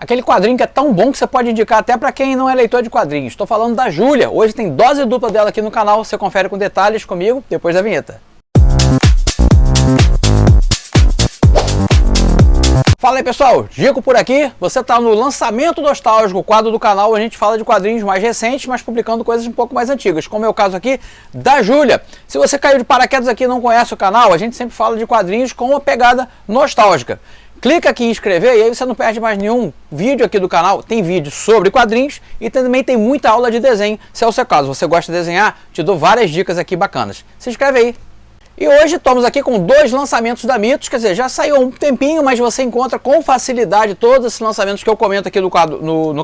Aquele quadrinho que é tão bom que você pode indicar até para quem não é leitor de quadrinhos. Estou falando da Júlia. Hoje tem dose dupla dela aqui no canal. Você confere com detalhes comigo depois da vinheta. Fala aí pessoal, Gico por aqui. Você está no Lançamento Nostálgico, quadro do canal. A gente fala de quadrinhos mais recentes, mas publicando coisas um pouco mais antigas, como é o caso aqui da Júlia. Se você caiu de paraquedas aqui e não conhece o canal, a gente sempre fala de quadrinhos com uma pegada nostálgica. Clica aqui em inscrever e aí você não perde mais nenhum vídeo aqui do canal. Tem vídeo sobre quadrinhos e também tem muita aula de desenho. Se é o seu caso, você gosta de desenhar, te dou várias dicas aqui bacanas. Se inscreve aí. E hoje estamos aqui com dois lançamentos da Mitos, quer dizer, já saiu há um tempinho, mas você encontra com facilidade todos esses lançamentos que eu comento aqui no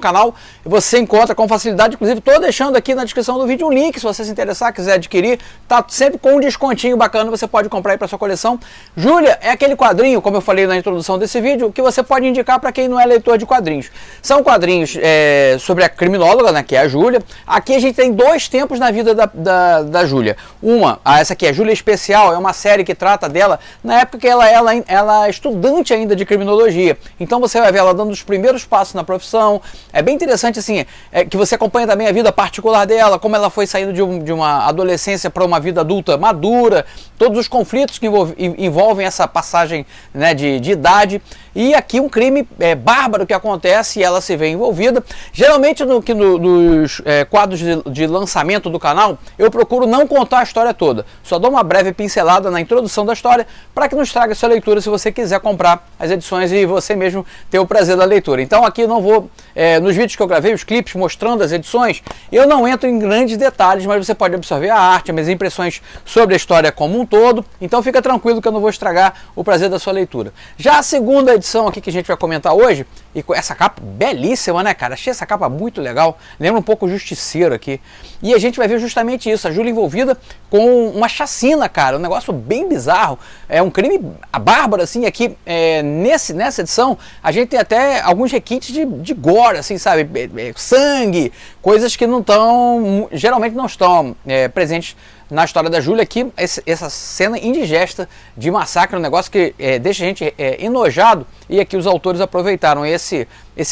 canal. Você encontra com facilidade, inclusive estou deixando aqui na descrição do vídeo um link, se você se interessar, quiser adquirir, tá sempre com um descontinho bacana, você pode comprar aí para sua coleção. Júlia é aquele quadrinho, como eu falei na introdução desse vídeo, que você pode indicar para quem não é leitor de quadrinhos. São quadrinhos sobre a criminóloga, né, que é a Júlia. Aqui a gente tem dois tempos na vida da Júlia. Essa aqui é a Júlia Especial. É uma série que trata dela na época que ela é estudante ainda de criminologia. Então você vai ver ela dando os primeiros passos na profissão. É bem interessante assim, que você acompanha também a vida particular dela, como ela foi saindo de uma adolescência para uma vida adulta madura, todos os conflitos que envolvem essa passagem, né, de idade. E aqui um crime bárbaro que acontece e ela se vê envolvida. Geralmente nos quadros de lançamento do canal, eu procuro não contar a história toda. Só dou uma breve pincelada na introdução da história para que nos traga sua leitura se você quiser comprar as edições e você mesmo ter o prazer da leitura. Então aqui não vou, nos vídeos que eu gravei, os clipes mostrando as edições, eu não entro em grandes detalhes, mas você pode absorver a arte, as minhas impressões sobre a história como um todo. Então fica tranquilo que eu não vou estragar o prazer da sua leitura. Já a segunda edição aqui que a gente vai comentar hoje, e com essa capa belíssima, né, cara? Achei essa capa muito legal, lembra um pouco o Justiceiro aqui. E a gente vai ver justamente isso, a Júlia envolvida com uma chacina, cara, um negócio bem bizarro, é um crime bárbaro, assim. Aqui nessa edição a gente tem até alguns requintes de gore, assim, sabe, sangue, coisas que não estão, geralmente não estão presentes na história da Júlia. Aqui essa cena indigesta de massacre, um negócio que deixa a gente enojado, e aqui os autores aproveitaram esse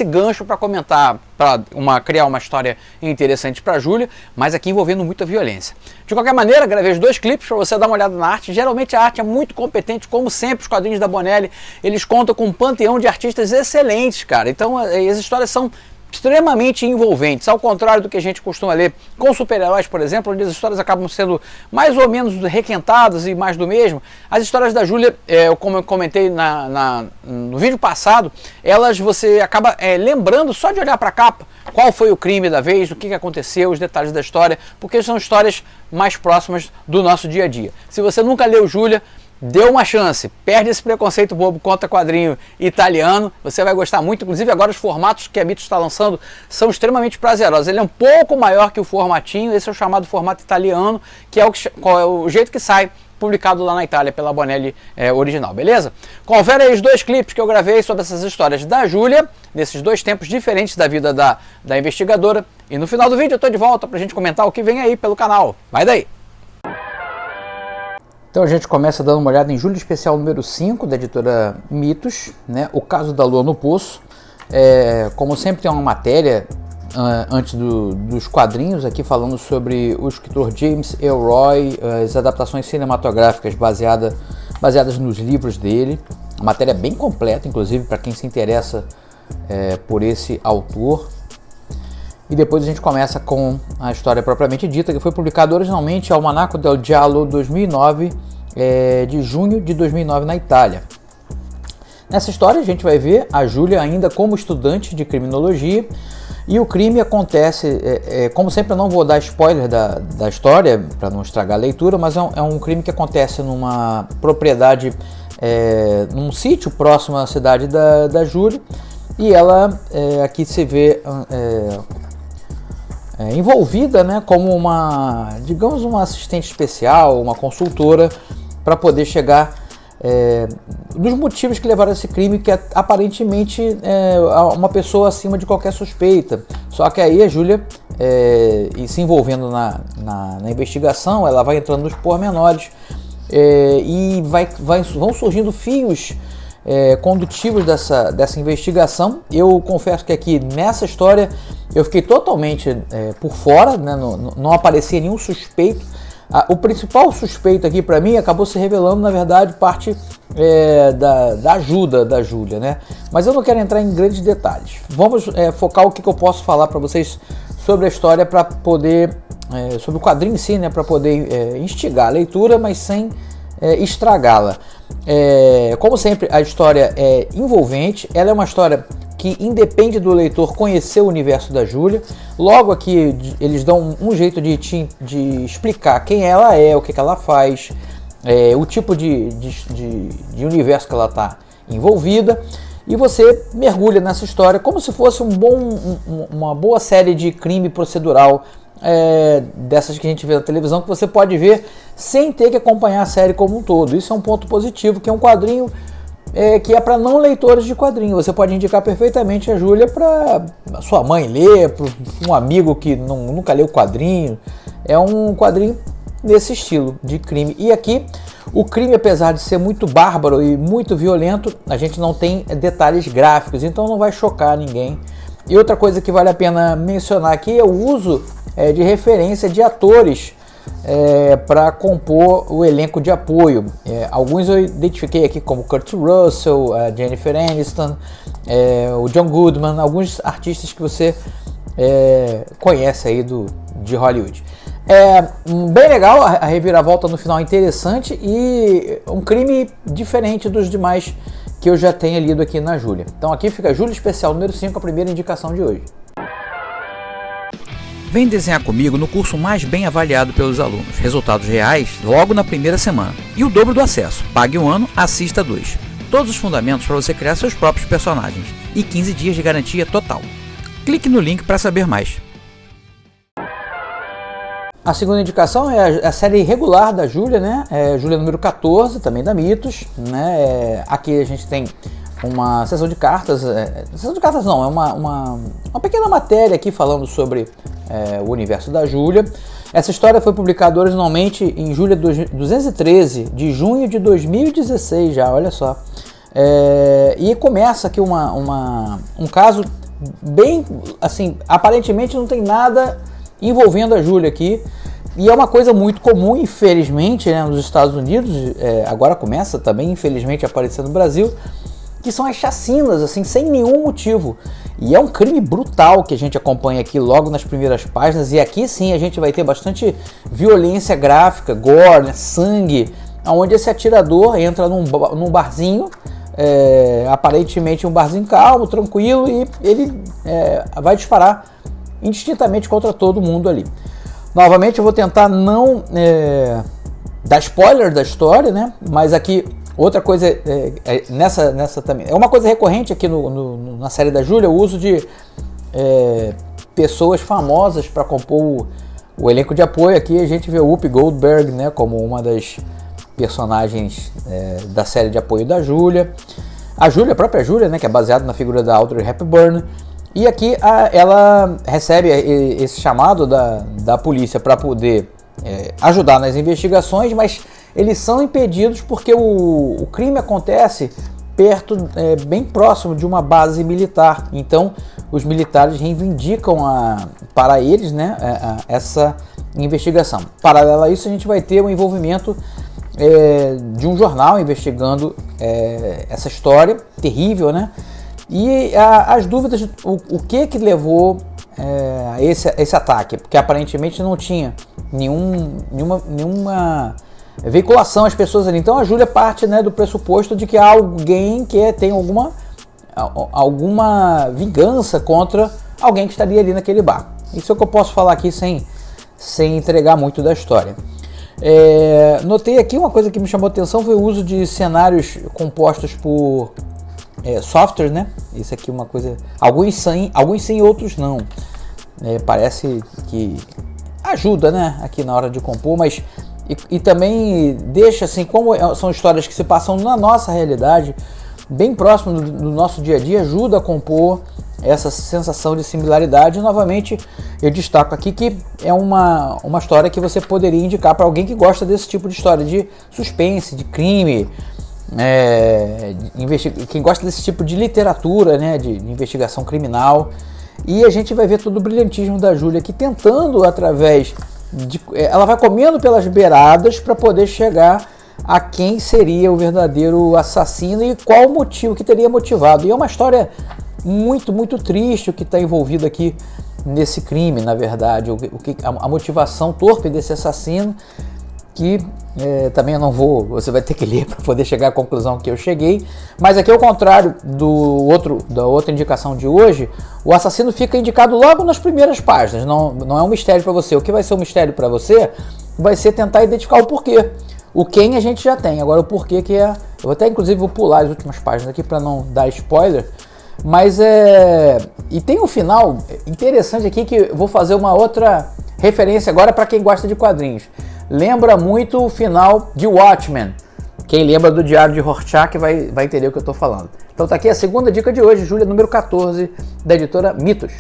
gancho para comentar, para criar uma história interessante para a Júlia, mas aqui envolvendo muita violência. De qualquer maneira, gravei os dois clipes para você dar uma olhada na arte. Geralmente a arte é muito competente, como sempre os quadrinhos da Bonelli, eles contam com um panteão de artistas excelentes, cara. Então as histórias são extremamente envolventes, ao contrário do que a gente costuma ler com super-heróis, por exemplo, onde as histórias acabam sendo mais ou menos requentadas e mais do mesmo. As histórias da Júlia, como eu comentei no vídeo passado, você acaba lembrando só de olhar para a capa qual foi o crime da vez, o que aconteceu, os detalhes da história, porque são histórias mais próximas do nosso dia a dia. Se você nunca leu Júlia, dê uma chance, perde esse preconceito bobo contra quadrinho italiano, você vai gostar muito. Inclusive agora os formatos que a Mitos está lançando são extremamente prazerosos. Ele é um pouco maior que o formatinho, esse é o chamado formato italiano, que é o jeito que sai publicado lá na Itália pela Bonelli original, beleza? Confere aí os dois clipes que eu gravei sobre essas histórias da Júlia, nesses dois tempos diferentes da vida da investigadora, e no final do vídeo eu estou de volta para a gente comentar o que vem aí pelo canal. Vai daí! Então a gente começa dando uma olhada em Júlia Especial número 5, da editora Mitos, né? O caso da Lua no Poço. Como sempre tem uma matéria antes dos quadrinhos aqui falando sobre o escritor James Ellroy, as adaptações cinematográficas baseadas nos livros dele. A matéria é bem completa, inclusive para quem se interessa por esse autor. E depois a gente começa com a história propriamente dita, que foi publicada originalmente ao Almanacco del Giallo 2009, de junho de 2009 na Itália. Nessa história a gente vai ver a Júlia ainda como estudante de criminologia, e o crime acontece, como sempre eu não vou dar spoiler da história para não estragar a leitura, mas é um crime que acontece numa propriedade, num sítio próximo à cidade da Júlia, e ela aqui se vê envolvida, né, como digamos, uma assistente especial, uma consultora, para poder chegar dos motivos que levaram a esse crime, que é aparentemente uma pessoa acima de qualquer suspeita. Só que aí a Júlia, se envolvendo na investigação, ela vai entrando nos pormenores, e vão surgindo fios condutivos dessa investigação. Eu confesso que aqui nessa história eu fiquei totalmente por fora, né? Não aparecia nenhum suspeito. O principal suspeito aqui para mim acabou se revelando, na verdade, parte da ajuda da Júlia, né? Mas eu não quero entrar em grandes detalhes. Vamos focar o que eu posso falar para vocês sobre a história, para poder, sobre o quadrinho em si, né? Para poder instigar a leitura, mas sem estragá-la. Como sempre, a história é envolvente. Ela é uma história que independe do leitor conhecer o universo da Júlia. Logo aqui eles dão um jeito de explicar quem ela é, o que ela faz, o tipo de universo que ela está envolvida, e você mergulha nessa história como se fosse uma boa série de crime procedural, dessas que a gente vê na televisão, que você pode ver sem ter que acompanhar a série como um todo. Isso é um ponto positivo, que é um quadrinho que é para não leitores de quadrinho. Você pode indicar perfeitamente a Júlia para sua mãe ler, para um amigo que nunca leu quadrinho. É um quadrinho nesse estilo de crime. E aqui o crime, apesar de ser muito bárbaro e muito violento, a gente não tem detalhes gráficos, então não vai chocar ninguém. E outra coisa que vale a pena mencionar aqui é o uso de referência de atores para compor o elenco de apoio. Alguns eu identifiquei aqui como Kurt Russell, Jennifer Aniston, o John Goodman, alguns artistas que você conhece aí de Hollywood. Bem legal, a reviravolta no final é interessante e um crime diferente dos demais que eu já tenho lido aqui na Júlia. Então aqui fica Júlia Especial número 5, a primeira indicação de hoje. Vem desenhar comigo no curso mais bem avaliado pelos alunos. Resultados reais logo na primeira semana. E o dobro do acesso. Pague um ano, assista 2. Todos os fundamentos para você criar seus próprios personagens. E 15 dias de garantia total. Clique no link para saber mais. A segunda indicação é a série regular da Júlia, né? Júlia número 14, também da Mitos, né? Aqui a gente tem uma sessão de cartas. Sessão de cartas não, é uma pequena matéria aqui falando sobre o universo da Júlia. Essa história foi publicada originalmente em Júlia 213, de junho de 2016 já, olha só. E começa aqui um caso bem, assim, aparentemente não tem nada envolvendo a Júlia aqui, e é uma coisa muito comum, infelizmente, né, nos Estados Unidos, agora começa também, infelizmente, a aparecer no Brasil, que são as chacinas, assim, sem nenhum motivo. E é um crime brutal que a gente acompanha aqui logo nas primeiras páginas, e aqui sim a gente vai ter bastante violência gráfica, gore, né, sangue, onde esse atirador entra num barzinho, aparentemente um barzinho calmo, tranquilo, e ele vai disparar indistintamente contra todo mundo ali. Novamente eu vou tentar não dar spoiler da história, né? Mas aqui outra coisa nessa também é uma coisa recorrente aqui na série da Júlia, o uso de pessoas famosas para compor o elenco de apoio. Aqui a gente vê o Whoopi Goldberg, né, como uma das personagens da série de apoio da Júlia. A própria Júlia, né, que é baseada na figura da Audrey Hepburn. E aqui ela recebe esse chamado da polícia para poder ajudar nas investigações, mas eles são impedidos porque o crime acontece bem próximo de uma base militar. Então os militares reivindicam para eles, né, essa investigação. Paralelo a isso, a gente vai ter o envolvimento de um jornal investigando essa história terrível, né? E as dúvidas, o que levou a esse ataque, porque aparentemente não tinha nenhuma veiculação às pessoas ali. Então a Júlia parte, né, do pressuposto de que há alguém que tem alguma vingança contra alguém que estaria ali naquele bar. Isso é o que eu posso falar aqui sem entregar muito da história. Notei aqui uma coisa que me chamou a atenção, foi o uso de cenários compostos por software, né? Isso aqui é uma coisa, alguns sim, outros não. Parece que ajuda, né, aqui na hora de compor, mas e também deixa assim, como são histórias que se passam na nossa realidade, bem próximo do nosso dia a dia, ajuda a compor essa sensação de similaridade. E, novamente, eu destaco aqui que é uma história que você poderia indicar para alguém que gosta desse tipo de história, de suspense, de crime, quem gosta desse tipo de literatura, né, de investigação criminal. E a gente vai ver todo o brilhantismo da Júlia aqui tentando através de... Ela vai comendo pelas beiradas para poder chegar a quem seria o verdadeiro assassino e qual o motivo que teria motivado. E é uma história muito, muito triste o que está envolvido aqui nesse crime, na verdade. A motivação torpe desse assassino, que também eu não vou... Você vai ter que ler para poder chegar à conclusão que eu cheguei. Mas aqui, ao contrário da outra indicação de hoje, o assassino fica indicado logo nas primeiras páginas. Não é um mistério para você. O que vai ser um mistério para você vai ser tentar identificar o porquê. O quem a gente já tem, agora o porquê que é... Eu vou até, inclusive, vou pular as últimas páginas aqui para não dar spoiler. Mas e tem um final interessante aqui que eu vou fazer uma outra referência agora para quem gosta de quadrinhos. Lembra muito o final de Watchmen. Quem lembra do Diário de Rorschach vai entender o que eu estou falando. Então tá aqui a segunda dica de hoje, Júlia, número 14, da editora Mitos.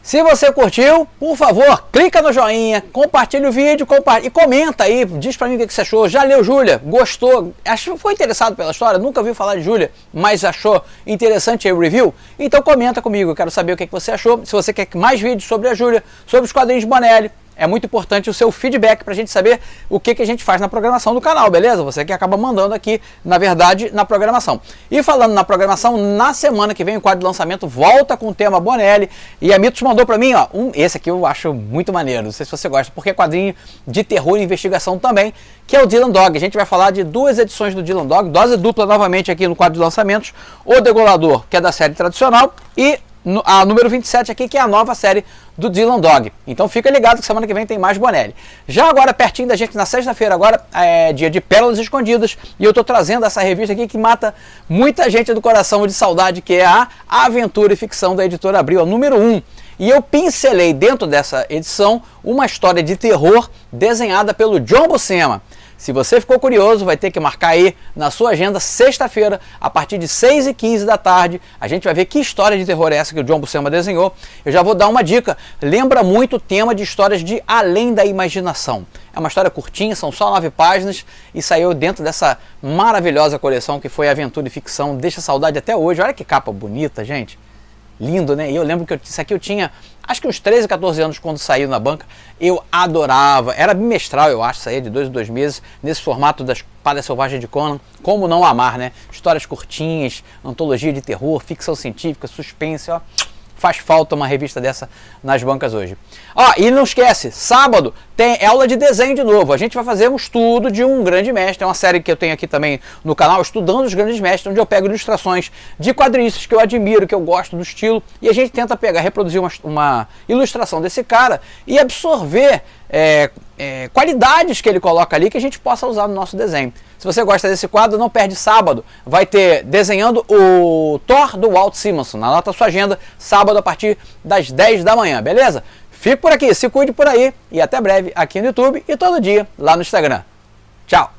Se você curtiu, por favor, clica no joinha, compartilha o vídeo e comenta aí, diz pra mim o que você achou. Já leu Júlia? Gostou? Foi interessado pela história? Nunca ouviu falar de Júlia, mas achou interessante aí o review? Então comenta comigo, eu quero saber o que você achou. Se você quer mais vídeos sobre a Júlia, sobre os quadrinhos de Bonelli, é muito importante o seu feedback para a gente saber o que a gente faz na programação do canal, beleza? Você que acaba mandando aqui, na verdade, na programação. E falando na programação, na semana que vem o quadro de lançamento volta com o tema Bonelli. E a Mitos mandou para mim, ó, esse aqui eu acho muito maneiro, não sei se você gosta, porque é quadrinho de terror e investigação também, que é o Dylan Dog. A gente vai falar de 2 edições do Dylan Dog, dose dupla novamente aqui no quadro de lançamentos. O Degolador, que é da série tradicional, e a número 27 aqui, que é a nova série do Dylan Dog. Então fica ligado que semana que vem tem mais Bonelli. Já agora, pertinho da gente, na sexta-feira, agora é dia de Pérolas Escondidas, e eu tô trazendo essa revista aqui que mata muita gente do coração de saudade, que é a Aventura e Ficção da editora Abril, a número 1. E eu pincelei dentro dessa edição uma história de terror desenhada pelo John Buscema. Se você ficou curioso, vai ter que marcar aí na sua agenda, sexta-feira, a partir de 6h15 da tarde. A gente vai ver que história de terror é essa que o John Buscema desenhou. Eu já vou dar uma dica. Lembra muito o tema de histórias de além da imaginação. É uma história curtinha, são só 9 páginas e saiu dentro dessa maravilhosa coleção que foi Aventura e Ficção. Deixa saudade até hoje. Olha que capa bonita, gente. Lindo, né? E eu lembro que isso aqui eu tinha, acho que uns 13, 14 anos quando saiu na banca. Eu adorava. Era bimestral, eu acho, saía de 2 em 2 meses, nesse formato das Espada Selvagem de Conan. Como não amar, né? Histórias curtinhas, antologia de terror, ficção científica, suspense, ó. Faz falta uma revista dessa nas bancas hoje. Ó, e não esquece, sábado tem aula de desenho de novo. A gente vai fazer um estudo de um grande mestre. É uma série que eu tenho aqui também no canal, Estudando os Grandes Mestres, onde eu pego ilustrações de quadrinistas que eu admiro, que eu gosto do estilo, e a gente tenta pegar, reproduzir uma ilustração desse cara e absorver qualidades que ele coloca ali que a gente possa usar no nosso desenho. Se você gosta desse quadro, não perde sábado. Vai ter desenhando o Thor do Walt Simonson. Anota a sua agenda, sábado a partir das 10 da manhã, beleza? Fique por aqui, se cuide por aí e até breve aqui no YouTube e todo dia lá no Instagram. Tchau!